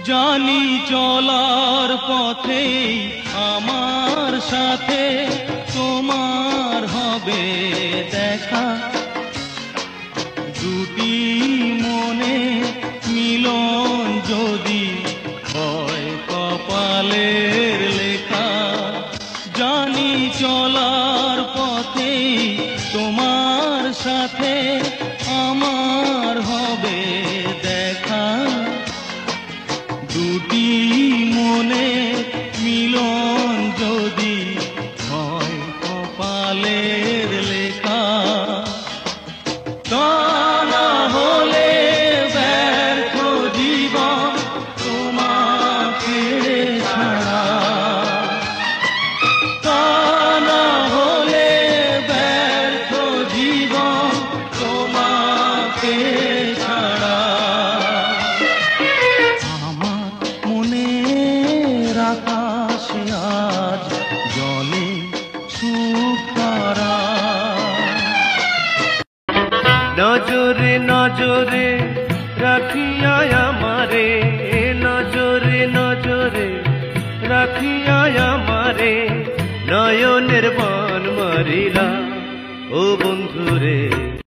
জানি চলার পথে আমার সাথে তোমার হবে দেখা, দুটি মনে মিলন যদি হয় কপালের লেখা। জানি চলার পথে তোমার সাথে আমার হবে দেখা, দুটি মনে মিলন যদি হয় কপালের লেখা। তা না হলে ব্যর্থ জীবন তোমাকে ছাড়া, তা না হলে ব্যর্থ জীবন তোমাকে ছাড়া। আমার মনের আকাশে আজ জলে সুখরা। নজরে নজরে রাখিয়া আমারে, নজরে নজরে রাখিয়া আমারে, নয়নের বান মারিলা ও বন্ধুরে।